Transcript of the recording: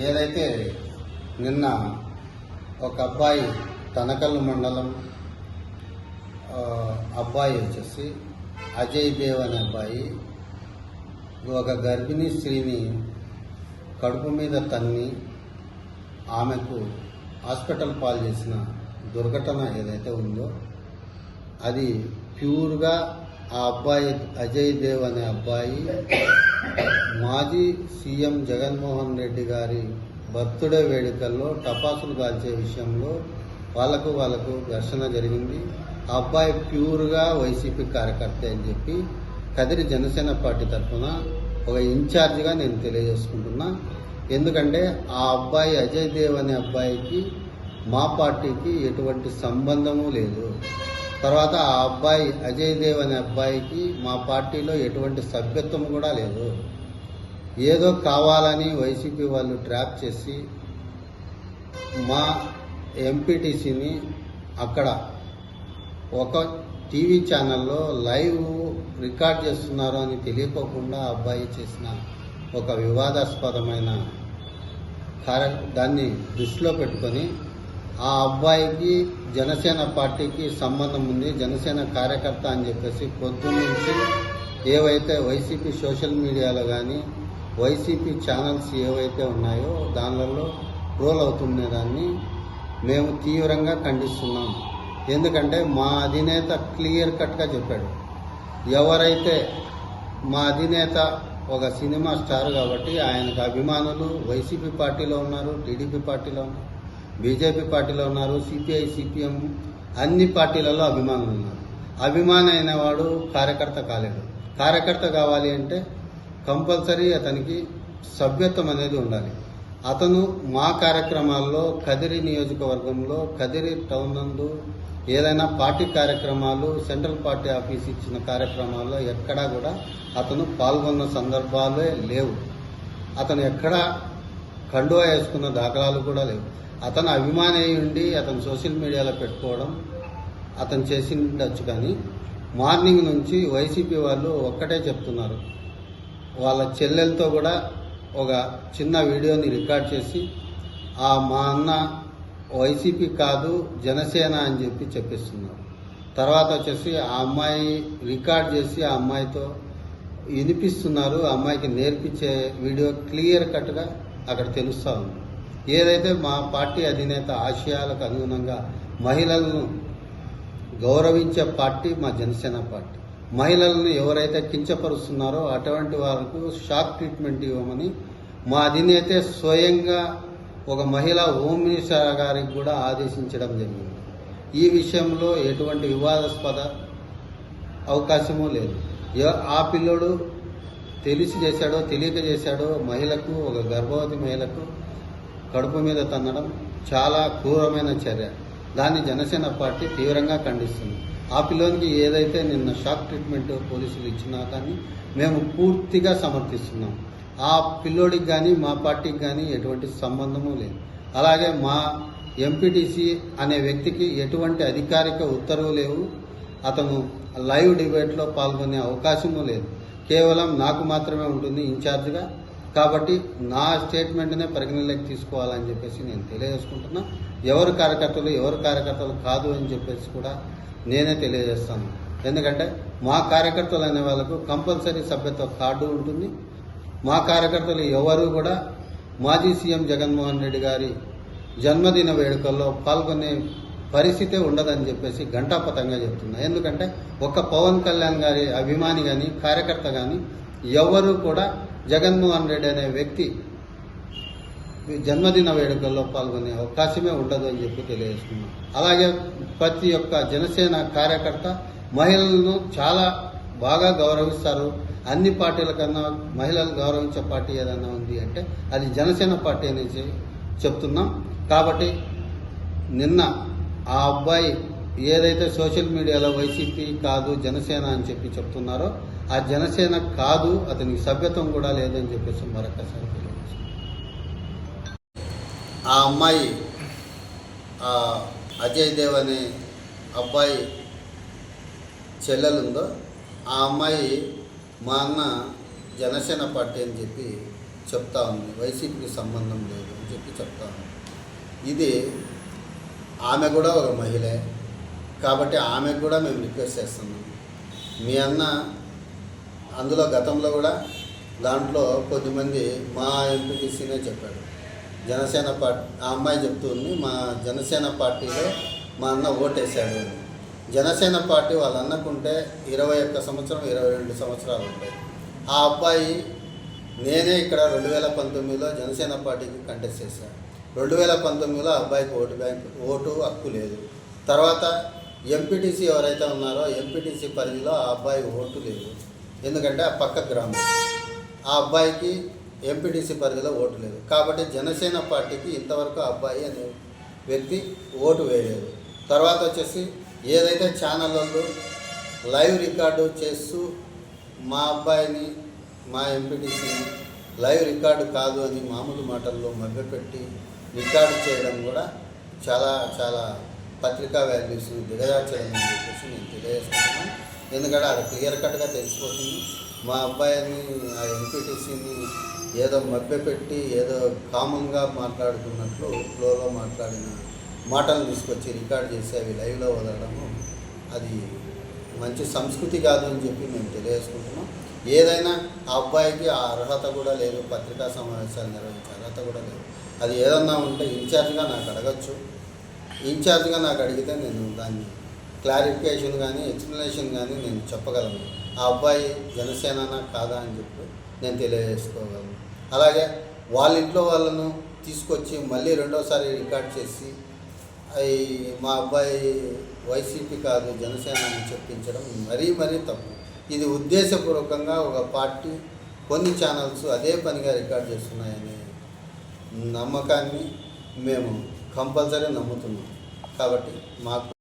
ఏదైతే నిన్న ఒక అబ్బాయి తనకల్లు మండలం అబ్బాయి వచ్చేసి అజయ్ దేవ్ అనే అబ్బాయి ఒక గర్భిణీ స్త్రీని కడుపు మీద తన్ని ఆమెకు హాస్పిటల్ పాలు చేసిన దుర్ఘటన ఏదైతే ఉందో అది ప్యూర్గా ఆ అబ్బాయి అజయ్ దేవ్ అనే అబ్బాయి మాజీ సీఎం జగన్మోహన్ రెడ్డి గారి బర్త్డే వేడుకల్లో టపాసులు కాల్చే విషయంలో వాళ్ళకు ఘర్షణ జరిగింది. ఆ అబ్బాయి ప్యూర్గా వైసీపీ కార్యకర్త అని చెప్పి కదిరి జనసేన పార్టీ తరఫున ఒక ఇన్ఛార్జిగా నేను తెలియజేసుకుంటున్నా. ఎందుకంటే ఆ అబ్బాయి అజయ్ దేవ్ అనే అబ్బాయికి మా పార్టీకి ఎటువంటి సంబంధము లేదు. తర్వాత ఆ అబ్బాయి అజయ్ దేవ్ అనే అబ్బాయికి మా పార్టీలో ఎటువంటి సభ్యత్వం కూడా లేదు. ఏదో కావాలని వైసీపీ వాళ్ళు ట్రాప్ చేసి మా ఎంపీటీసీని అక్కడ ఒక టీవీ ఛానల్లో లైవ్ రికార్డ్ చేస్తున్నారు అని తెలియకోకుండా అబ్బాయి చేసిన ఒక వివాదాస్పదమైన దాన్ని దృష్టిలో పెట్టుకొని ఆ అబ్బాయికి జనసేన పార్టీకి సంబంధం ఉంది, జనసేన కార్యకర్త అని చెప్పేసి పొద్దున్నుంచి ఏవైతే వైసీపీ సోషల్ మీడియాలో కానీ వైసీపీ ఛానల్స్ ఏవైతే ఉన్నాయో దానిలో ట్రోల్ అవుతున్నదాన్ని మేము తీవ్రంగా ఖండిస్తున్నాం. ఎందుకంటే మా అధినేత క్లియర్ కట్గా చెప్పాడు, ఎవరైతే మా అధినేత ఒక సినిమా స్టార్ కాబట్టి ఆయనకు అభిమానులు వైసీపీ పార్టీలో ఉన్నారు, టీడీపీ పార్టీలో ఉన్నారు, బీజేపీ పార్టీలో ఉన్నారు, సిపిఐ సిపిఎం అన్ని పార్టీలలో అభిమానులు ఉన్నారు. అభిమాని అయిన వాడు కార్యకర్త కాలేడు. కార్యకర్త కావాలి అంటే కంపల్సరీ అతనికి సభ్యత్వం అనేది ఉండాలి. అతను మా కార్యక్రమాల్లో కదిరి నియోజకవర్గంలో కదిరి టౌన్ నందు ఏదైనా పార్టీ కార్యక్రమాలు సెంట్రల్ పార్టీ ఆఫీస్ ఇచ్చిన కార్యక్రమాల్లో ఎక్కడా కూడా అతను పాల్గొన్న సందర్భాలే లేవు. అతను ఎక్కడా కండువా వేసుకున్న దాఖలాలు కూడా లేవు. అతను అభిమాని అయి ఉండి అతను సోషల్ మీడియాలో పెట్టుకోవడం అతను చేసి ఉండొచ్చు. కానీ మార్నింగ్ నుంచి వైసీపీ వాళ్ళు ఒక్కటే చెప్తున్నారు, వాళ్ళ చెల్లెలతో కూడా ఒక చిన్న వీడియోని రికార్డ్ చేసి మా అన్న వైసీపీ కాదు జనసేన అని చెప్పిస్తున్నారు. తర్వాత వచ్చేసి ఆ అమ్మాయి రికార్డ్ చేసి ఆ అమ్మాయితో వినిపిస్తున్నారు. ఆ అమ్మాయికి నేర్పించే వీడియో క్లియర్ కట్గా అక్కడ తెలుస్తూ ఉంది. ఏదైతే మా పార్టీ అధినేత ఆశయాలకు అనుగుణంగా మహిళలను గౌరవించే పార్టీ మా జనసేన పార్టీ. మహిళలను ఎవరైతే కించపరుస్తున్నారో అటువంటి వారికి షాక్ ట్రీట్మెంట్ ఇవ్వమని మా అధినేతే స్వయంగా ఒక మహిళా హోమ్ మినిస్టర్ గారికి కూడా ఆదేశించడం జరిగింది. ఈ విషయంలో ఎటువంటి వివాదాస్పద అవకాశమూ లేదు. ఆ పిల్లోడు తెలిసి చేశాడో తెలియక చేశాడో మహిళకు, ఒక గర్భవతి మహిళకు కడుపు మీద తన్నడం చాలా క్రూరమైన చర్య. దాన్ని జనసేన పార్టీ తీవ్రంగా ఖండిస్తుంది. ఆ పిల్లోనికి ఏదైతే నిన్న షాక్ ట్రీట్మెంట్ పోలీసులు ఇచ్చినా కానీ మేము పూర్తిగా సమర్థిస్తున్నాం. ఆ పిల్లోడికి కానీ మా పార్టీకి కానీ ఎటువంటి సంబంధము లేదు. అలాగే మా ఎంపీటీసీ అనే వ్యక్తికి ఎటువంటి అధికారిక ఉత్తర్వులు లేవు. అతను లైవ్ డిబేట్లో పాల్గొనే అవకాశము లేదు. కేవలం నాకు మాత్రమే ఉంటుంది ఇన్ఛార్జ్గా. కాబట్టి నా స్టేట్మెంట్నే పరిగణలోకి తీసుకోవాలని చెప్పేసి నేను తెలియజేసుకుంటున్నా. ఎవరు కార్యకర్తలు కాదు అని చెప్పేసి కూడా నేనే తెలియజేస్తాను. ఎందుకంటే మా కార్యకర్తలు అనే వాళ్ళకు కంపల్సరీ సభ్యత్వ కార్డు ఉంటుంది. మా కార్యకర్తలు ఎవరు కూడా మాజీ సీఎం జగన్మోహన్ రెడ్డి గారి జన్మదిన వేడుకల్లో పాల్గొనే పరిస్థితే ఉండదని చెప్పేసి ఘంటాపథంగా చెప్తున్నా. ఎందుకంటే ఒక పవన్ కళ్యాణ్ గారి అభిమాని కానీ కార్యకర్త కానీ ఎవరు కూడా జగన్మోహన్ రెడ్డి అనే వ్యక్తి జన్మదిన వేడుకల్లో పాల్గొనే అవకాశమే ఉండదు అని చెప్పి తెలియజేస్తున్నాం. అలాగే ప్రతి ఒక్క జనసేన కార్యకర్త మహిళలను చాలా బాగా గౌరవిస్తారు. అన్ని పార్టీల కన్నా మహిళలు గౌరవించే పార్టీ ఏదైనా ఉంది అంటే అది జనసేన పార్టీ అనేసి చెప్తున్నాం. కాబట్టి నిన్న ఆ అబ్బాయి ఏదైతే సోషల్ మీడియాలో వైసీపీ కాదు జనసేన అని చెప్పి చెప్తున్నారో ఆ జనసేన కాదు, అతనికి సభ్యత్వం కూడా లేదని చెప్పేసి మరొకసారి తెలియజేస్తాం. ఆ అమ్మాయి అజయ్ దేవ్ అనే అబ్బాయి చెల్లెలుందో ఆ అమ్మాయి మా అన్న జనసేన పార్టీ అని చెప్పి చెప్తా ఉంది, వైసీపీకి సంబంధం లేదు అని చెప్పి చెప్తా ఉంది. ఇది ఆమె కూడా ఒక మహిళే కాబట్టి ఆమెకు కూడా మేము రిక్వెస్ట్ చేస్తున్నాం. మీ అన్న అందులో గతంలో కూడా దాంట్లో కొద్దిమంది మా ఎంపీటీసీనే చెప్పాడు, జనసేన పార్టీ ఆ అమ్మాయి చెప్తుంది మా జనసేన పార్టీలో మా అన్న ఓటేశాడు అని. జనసేన పార్టీ వాళ్ళ అన్నకుంటే 21 సంవత్సరం 22 సంవత్సరాలు ఉంటాయి. ఆ అబ్బాయి నేనే ఇక్కడ 2019లో జనసేన పార్టీకి కంటెస్ట్ చేశాను. 2019లో ఆ అబ్బాయికి ఓటు హక్కు లేదు. తర్వాత ఎంపీటీసీ ఎవరైతే ఉన్నారో ఎంపీటీసీ పరిధిలో ఆ అబ్బాయికి ఓటు లేదు, ఎందుకంటే ఆ పక్క గ్రామం. ఆ అబ్బాయికి ఎంపీటీసీ పరిధిలో ఓటు లేదు కాబట్టి జనసేన పార్టీకి ఇంతవరకు ఆ అబ్బాయి అనే వ్యక్తి ఓటు వేయలేదు. తర్వాత వచ్చేసి ఏదైతే ఛానళ్ళు లైవ్ రికార్డు చేస్తూ మా అబ్బాయిని మా ఎంపీటీసీని లైవ్ రికార్డు కాదు అని మామూలు మాటల్లో మభ్యపెట్టి రికార్డు చేయడం కూడా చాలా చాలా పత్రికా వాల్యూస్ని దిగజార్చడం అని చెప్పేసి నేను తెలియజేస్తున్నాను. ఎందుకంటే అది క్లియర్ కట్గా తెలిసిపోతుంది. మా అబ్బాయిని ఆ ఎంపీటీసీని ఏదో మభ్యపెట్టి ఏదో కామన్గా మాట్లాడుతున్నట్లు ఫ్లోలో మాట్లాడిన మాటలు తీసుకొచ్చి రికార్డ్ చేసి అవి లైవ్లో వదలడము అది మంచి సంస్కృతి కాదు అని చెప్పి మేము తెలియజేసుకుంటున్నాం. ఏదైనా ఆ అబ్బాయికి ఆ అర్హత కూడా లేదు, పత్రికా సమావేశాలు నిర్వహించే అర్హత కూడా లేదు. అది ఏదన్నా ఉంటే ఇన్ఛార్జ్గా నాకు అడగచ్చు. ఇన్ఛార్జ్గా నాకు అడిగితే నేను దాన్ని క్లారిఫికేషన్ కానీ ఎక్స్ప్లెనేషన్ కానీ నేను చెప్పగలను. ఆ అబ్బాయి జనసేన కాదా అని చెప్పి నేను తెలియజేసుకోగలను. అలాగే వాళ్ళ ఇంట్లో వాళ్ళను తీసుకొచ్చి మళ్ళీ రెండోసారి రికార్డ్ చేసి మా అబ్బాయి వైసీపీ కాదు జనసేన అని చెప్పించడం మరీ తప్పు. ఇది ఉద్దేశపూర్వకంగా ఒక పార్టీ కొన్ని ఛానల్స్ అదే పనిగా రికార్డ్ చేస్తున్నాయనే నమ్మకాన్ని మేము కంపల్సరీ నమ్ముతున్నాం. కాబట్టి మాకు